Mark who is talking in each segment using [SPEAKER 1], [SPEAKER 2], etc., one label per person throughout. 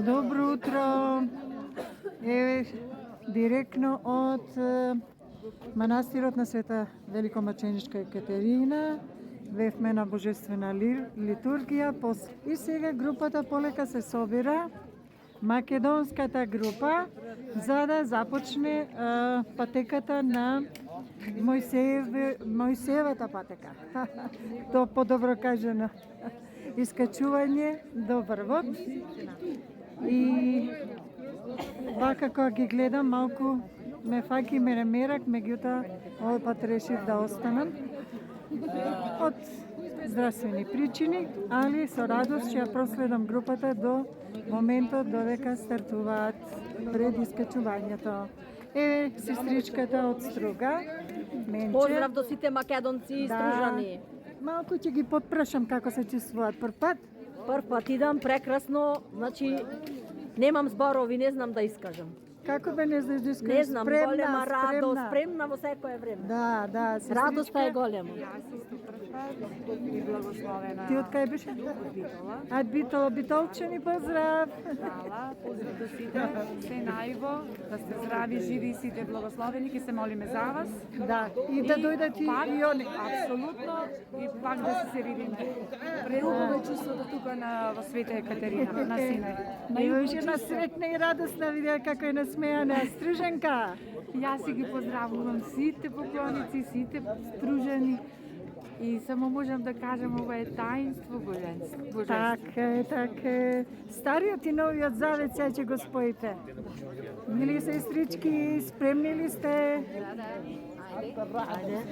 [SPEAKER 1] Dobro утро! Еве директно од манастирот на Света Великомаченичка Екатерина, вевме на божествена литургија и сега групата полека се собира, македонската група, за да започне патеката на Мојсеевата патека. То подобро кажано. Искачување до врвот. И вака кога ги гледам, малку ме факи ме немерак, меѓутоа овој пат решив да останам од здравствени причини, али со радост ќе ја проследам групата до моментот додека стартуваат пред искачувањето. Еве сестричката од Струга, Менче.
[SPEAKER 2] Поздрав до сите македонци и стружани.
[SPEAKER 1] Малку ќе ги потпрашам како се чувствуваат прв пат.
[SPEAKER 2] Прв пат идам прекрасно, значи немам зборови, не знам да искажам.
[SPEAKER 1] Како бе не знаеш да искажеш?
[SPEAKER 2] Не знам, голема радост, спремна во секое време.
[SPEAKER 1] Да, сестричка.
[SPEAKER 2] Радоста е голема.
[SPEAKER 3] И благословена.
[SPEAKER 1] Ти од кај беше? Од Битола. Битолчани, поздрав!
[SPEAKER 3] Хвала, поздрав до сите, се најво, да сте здрави, живи и сите благословени, ќе се молиме за вас.
[SPEAKER 1] Да, и да дојдат и они.
[SPEAKER 3] Апсолутно, и пак да се видиме. Преубаво чувството тука во Света Екатерина, на Синај.
[SPEAKER 1] И беше насретна и радосна, видеа како е насмејана Стружанка.
[SPEAKER 3] Јас си ги поздравувам сите поклоници, сите стружани. И само можам да кажам, ова е таинство боженство.
[SPEAKER 1] Така е. Стариот и новиот завет сега ќе го споите. Мили сестрички, спремни ли сте?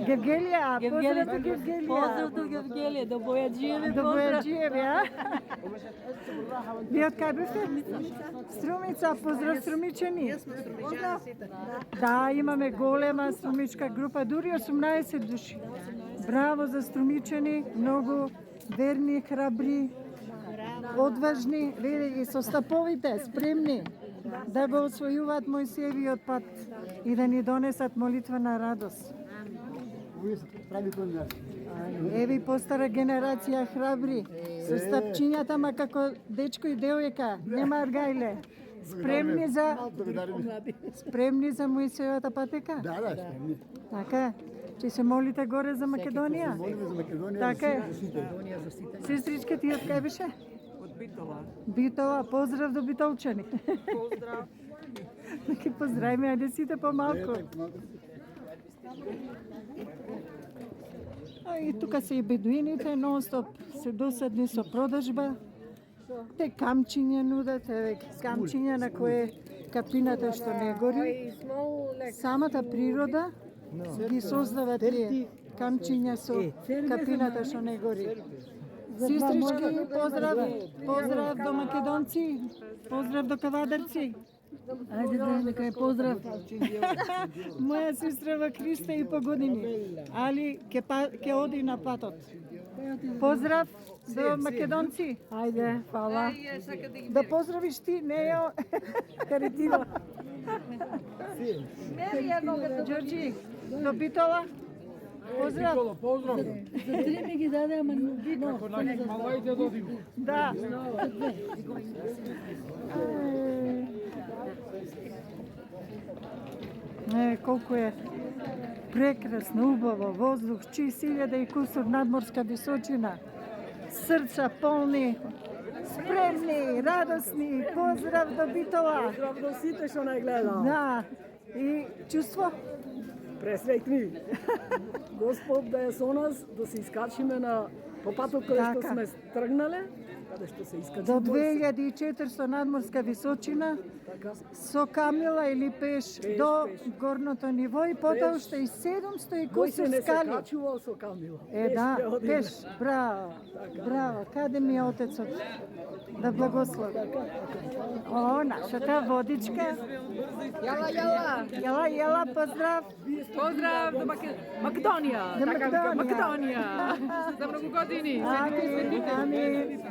[SPEAKER 1] Гевгелија, поздрав до Гевгелија.
[SPEAKER 2] Поздрав до Гевгелија, до Бојаджиеве,
[SPEAKER 1] До
[SPEAKER 2] поздрав.
[SPEAKER 1] Бојаджиеве, а? Ви од кај бевте? Струмица, поздрав струмичани. Да, имаме голема струмичка група, дури 18 души. Браво за струмичани, многу верни, храбри, одважни, и со стаповите, спремни да го освојуваат Мојсеевиот пат и да ни донесат молитвена радост. Еви постара генерација храбри, со стапчињата, ма како дечко и девојка, немаат гајле. Спремни за Мојсеевата патека?
[SPEAKER 4] Да, спремни.
[SPEAKER 1] Така, ќе се молите горе за Македонија?
[SPEAKER 4] Молиме за Македонија,
[SPEAKER 1] Така е.
[SPEAKER 4] за сите.
[SPEAKER 1] Сестричка, ти од кај беше?
[SPEAKER 3] Од Битола.
[SPEAKER 1] Битола, поздрав до битолчани.
[SPEAKER 3] Поздрав.
[SPEAKER 1] Да ги поздравиме, ајде сите помалку. И тука се и бедуините, нон-стоп се досадни со продажба. Те камчиња нудат, еве камчиња на кое капината што не гори. Самата природа ги создава тие камчиња со капината што не гори. Сестрички, поздрав до македонци, поздрав до кавадарци. Ајде нека е поздрав. Моја сестра во Христа и по години, али ќе оди на патот. Поздрав до македонци. Ајде, фала. Да поздравиш ти, не ја Каритина. Ѓорџи, до Битола. Поздрав.
[SPEAKER 4] Поздрав.
[SPEAKER 5] За три ми ги даде, ама
[SPEAKER 4] Како најмалајте додиме.
[SPEAKER 1] Да. Колку е прекрасно, убаво, воздух, чист, 1000 и кусур надморска височина, срца полни, спремни, радосни, поздрав до Битола.
[SPEAKER 6] Поздрав до сите што не гледам.
[SPEAKER 1] Да, и чувство?
[SPEAKER 6] Пресреќни. Господ да е со нас, да се искачиме на по патот каде што
[SPEAKER 1] Така.
[SPEAKER 6] сме тргнале, каде што се искачиме.
[SPEAKER 1] До 2400 надморска височина, со камила или пеш до горното ниво и потоа уште и 700 и
[SPEAKER 6] Кој
[SPEAKER 1] кусур
[SPEAKER 6] се не се
[SPEAKER 1] скали.
[SPEAKER 6] качувал со камила.
[SPEAKER 1] Да,
[SPEAKER 6] Пеш одиме.
[SPEAKER 1] пеш, браво, браво, каде ми е отецот? Да благослови. О, нашата водичка. Јала, поздрав.
[SPEAKER 3] Поздрав до Македонија.
[SPEAKER 1] До
[SPEAKER 3] Така вика,
[SPEAKER 1] Македонија.
[SPEAKER 3] Македонија. За многу години.
[SPEAKER 1] Амин.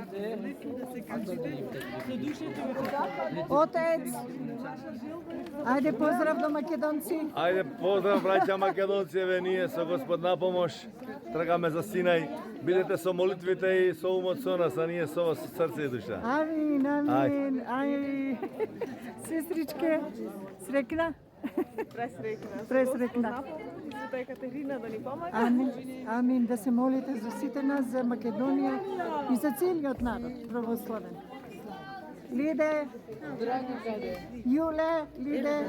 [SPEAKER 1] Отец, Ајде поздрав до македонци.
[SPEAKER 7] Ајде, поздрав, браќа македонци, еве ние со Господ на помош. Тргаме за Синај. Бидете со молитвите и со умот со нас, а ние со вас со срце и душа.
[SPEAKER 1] Амин, амин. Ај, сестричке, срекна? Пресрекна.
[SPEAKER 8] Света Екатерина да ни помага.
[SPEAKER 1] Амин, амин, да се молите за сите нас, за Македонија и за целиот народ православен. Лиде, Јуле, Лиде,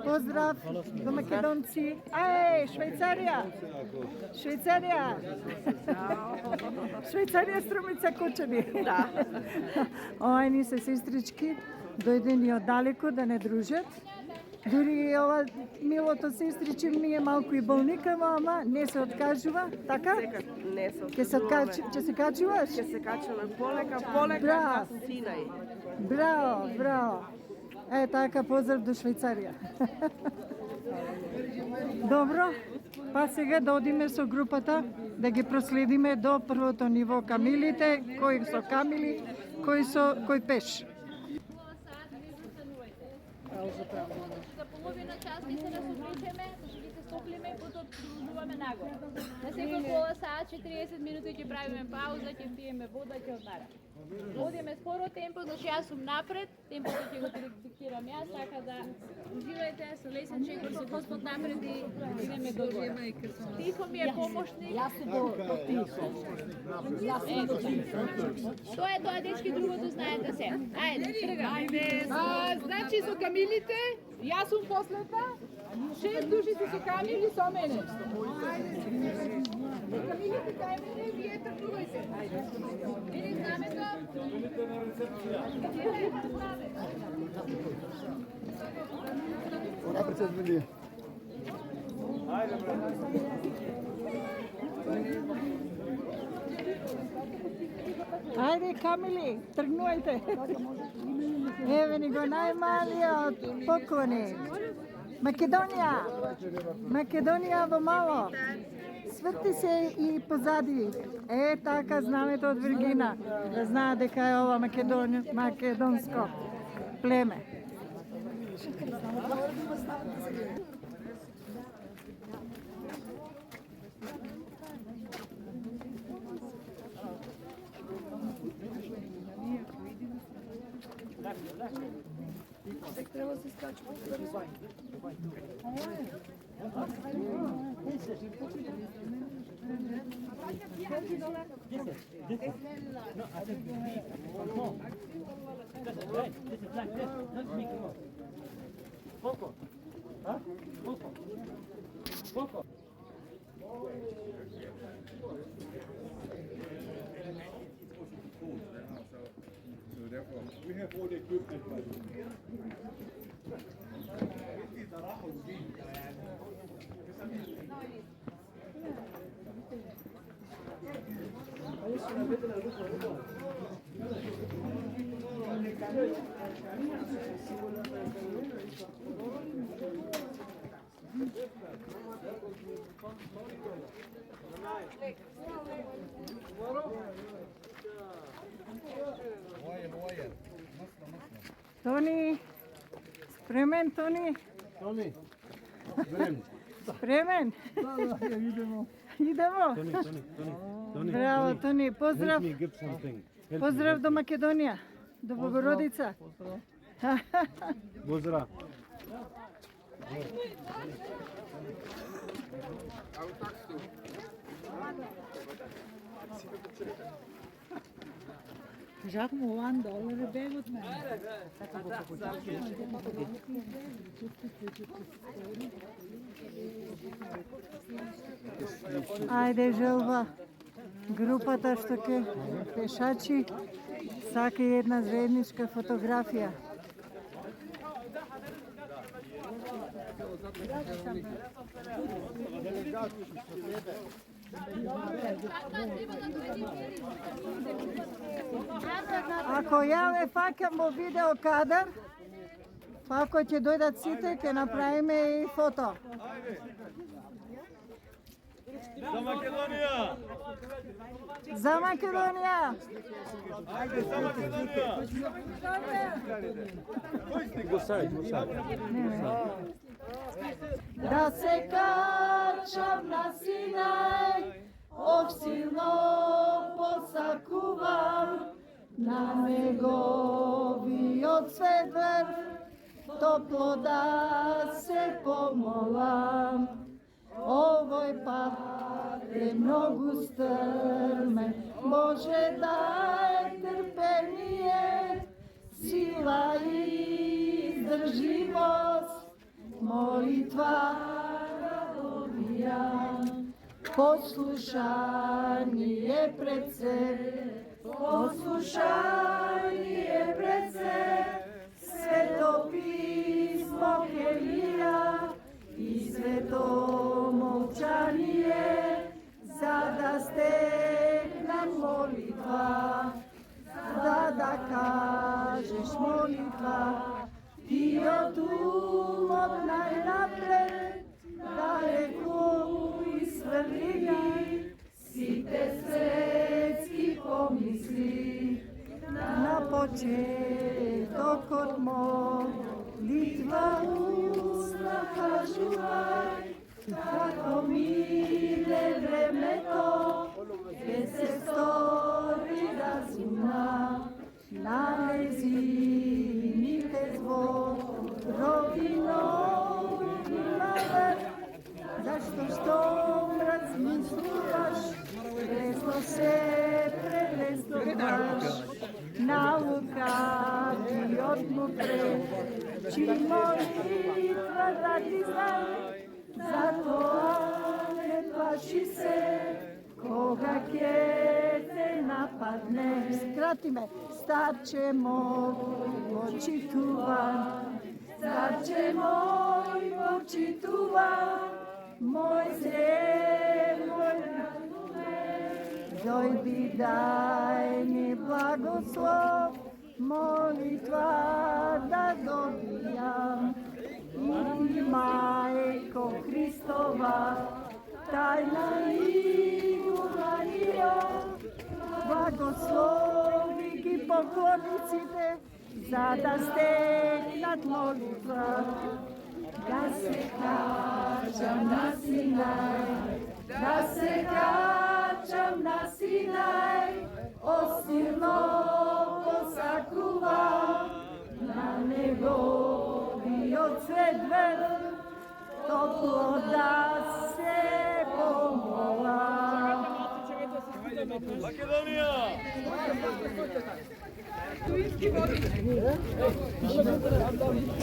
[SPEAKER 1] поздрав до македонци. Ај, Швајцарија! Швајцарија! Швајцарија струмица кучени. Да. Оајни се сестрички, дојдени од далеко да не дружат. Дури и ова милото сестриче ми е малку и болникава, ама не се откажува, така?
[SPEAKER 8] Не се
[SPEAKER 1] Ќе се качуваш?
[SPEAKER 8] Ќе се качуваме полека на Синај.
[SPEAKER 1] Браво, браво. Е, така, поздрав до Швајцарија. Добро, па сега да одиме со групата, да ги проследиме до првото ниво камилите, кои со камили, кој пеш.
[SPEAKER 9] За половина час ќе се насобличеме, ќе се стоплиме и потоа продолжуваме нагоре. На секој пола саат 40 минути ќе правиме пауза, ќе пиеме вода, ќе одмараме. Одиме споро темпо, значи јас сум напред, темпото ќе го диктирам јас, така да уживајте со лесен чекор, со Господ напред и идеме до горе. Тихо ми е помошник.
[SPEAKER 2] Јас сум до тихо.
[SPEAKER 9] Тоа дечки, другото знаете се. Ајде, тргаме.
[SPEAKER 3] Значи со камилите, јас сум последна, 6 души се со камили со мене. Камилите кај мене, вие тргувајте.
[SPEAKER 9] Види знамето.
[SPEAKER 4] Напред се змени.
[SPEAKER 1] Ајде, камили, тргнувајте. Еве ни го најмалиот поклоник. Македонија! Македонија во мало. Сврти се и позади. Е, така знамето од Виргина. Да знае дека е ова македонско племе.
[SPEAKER 6] Треба да се скачува.
[SPEAKER 4] So therefore, we have all the equipment.
[SPEAKER 1] Тони, спремен, Тони?
[SPEAKER 4] Тони, време.
[SPEAKER 1] Спремен?
[SPEAKER 4] Идемо.
[SPEAKER 1] Идемо? Браво, Тони, поздрав. Поздрав до Македонија, до Богородица.
[SPEAKER 4] Поздрав.
[SPEAKER 5] Жак му $1 бег од мене.
[SPEAKER 1] Ајде, желба. Групата што ке пешачи сака една заедничка фотографија. Ако ја ве факам во видео кадар, па ако ќе дојдат сите, ќе направиме и фото.
[SPEAKER 7] За Македонија!
[SPEAKER 1] За Македонија! Да се качам на Синај, силно посакувам, на неговиот свет врв, топло да се помолам. Овој пат е многу стрмен, Боже дај трпение, сила и издржливост, молитва да добијам. Послушание пред се, послушание пред се, Свето писмо ке лира и свето молчание, за да стекнам молитва, за да кажеш молитва, ти од умот најнапред, далеко изфрли ги сите светски помисли. На почетокот молитва уста кажувај, како мине времето, ке се стори да зима, на незините зворови нови навек. Зашто штом размислуваш, лесно се прелеснуваш, наука ти отнутре, чи молитва да ти знам, затоа не плаши се, кога ќе те нападне. Скрати ме, старче мој почитуван, старче мој почитуван, мој зрел, мој дојди дај ми благослов, молитва да добијам. И ти, Мајко Христова, тајна Марија, благослови ги поклониците, за да стекнат молитва. Да се качам на Синај, да се качам на Синај, силно посакувам, на неговиот свет врв, топло да се помолам.
[SPEAKER 7] Македонија!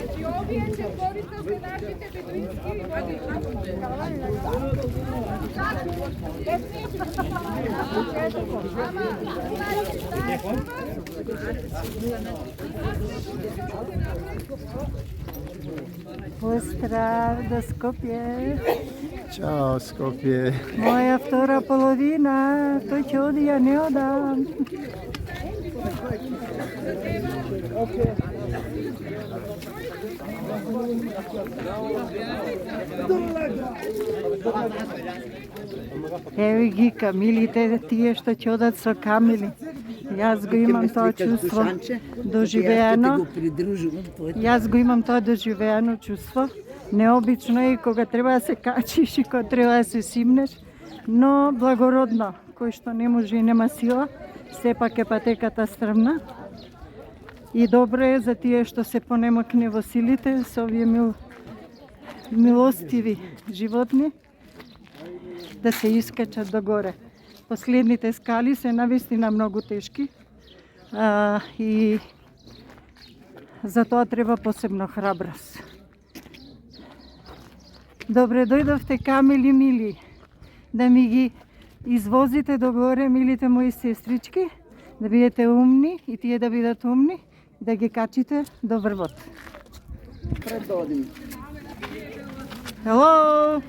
[SPEAKER 8] Значи, овие четворица се нашите бедуински
[SPEAKER 1] Поздрав до Скопје.
[SPEAKER 4] Ćao Skopje.
[SPEAKER 1] Моја втора половина, тој ќе оди, ја не одам. Еви ги камилите, тие што ќе одат со камили. Јас го имам тоа чувство доживеано. Јас го имам тоа доживеано чувство. Необично е кога треба да се качиш и кога треба да се симнеш, но благородно, кој што не може и нема сила, сепак е патеката стрмна. И добро е за тие што се понемокне во силите со овие милостиви животни да се искачат догоре. Последните скали се навистина многу тешки и за тоа треба посебно храброст. Добре дојдовте, камили мили, да ми ги извозите догоре, милите мои сестрички, да бидете умни и тие да бидат умни, да ги качите до врвот.
[SPEAKER 6] Предодим.
[SPEAKER 1] Hello!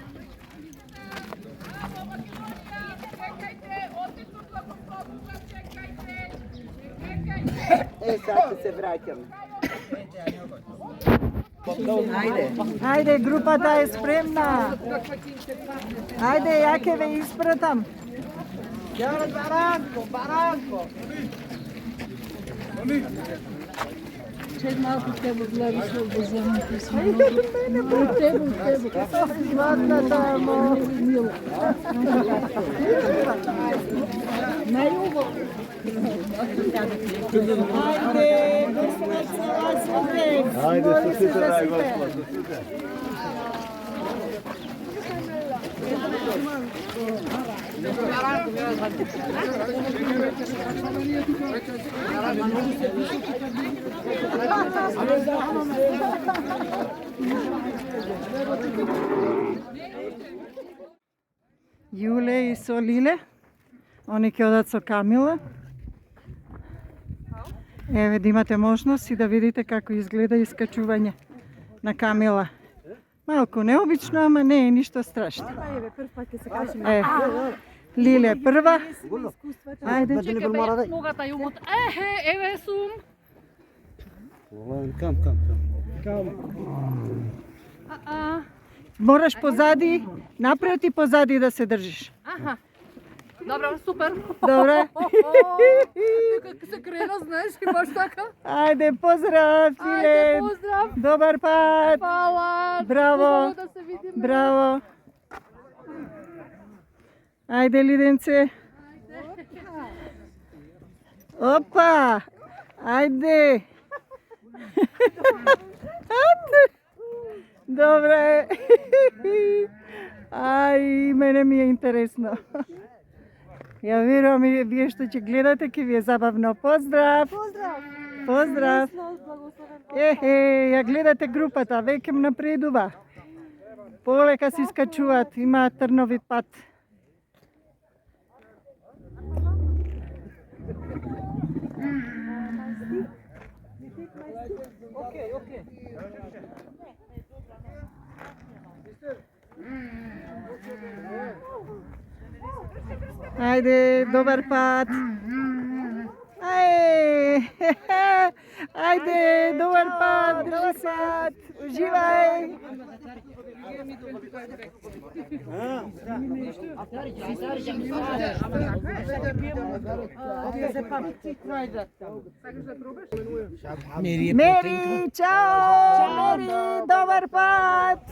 [SPEAKER 6] Sad će se vraćam.
[SPEAKER 1] Ајде, групата е спремна. Ајде, ја ќе ве испратам.
[SPEAKER 5] Čez malko te bo bila višla v zemlji, ki smo v tebu.
[SPEAKER 1] Hvala tamo.
[SPEAKER 5] Na jugo.
[SPEAKER 1] Ajde, gospodarstvo vas opet.
[SPEAKER 7] Ajde,
[SPEAKER 1] Moli se
[SPEAKER 7] susite,
[SPEAKER 1] za
[SPEAKER 7] daj,
[SPEAKER 1] sve.
[SPEAKER 7] gospod, susite.
[SPEAKER 1] Jule i so Lile. Oni ќе одат со Камила. Еве да имате можност и да видите како изгледа искачување на Камила. Малку необично, ама не е ништо страшно. Е, Лиле прва. Ајде.
[SPEAKER 9] Чекай, бе, ногата ја умот. Еве сум.
[SPEAKER 1] Мораш позади, напред и позади да се држиш.
[SPEAKER 9] Аха. Добро, супер.
[SPEAKER 1] Добре.
[SPEAKER 9] Како се крена, знаеш, и баш така.
[SPEAKER 1] Ајде, поздрав, Лиле.
[SPEAKER 9] Ајде, поздрав.
[SPEAKER 1] Добар пат.
[SPEAKER 9] Фала.
[SPEAKER 1] Браво.
[SPEAKER 9] Хубаво да се видиме.
[SPEAKER 1] Браво. Ајде, Лиденце. Опа. Ајде. Добре. Ај, мене ми е интересно. Ја верувам и вие што ќе гледате, ќе ви е забавно. Поздрав! Поздрав! Ја гледате групата, веќе напредува. Полека се искачуваат, имаат трновит пат. Ајде, добар пат. Ајде, добар пат, добар пат. Уживај. Мери, чао. Мери, добар пат.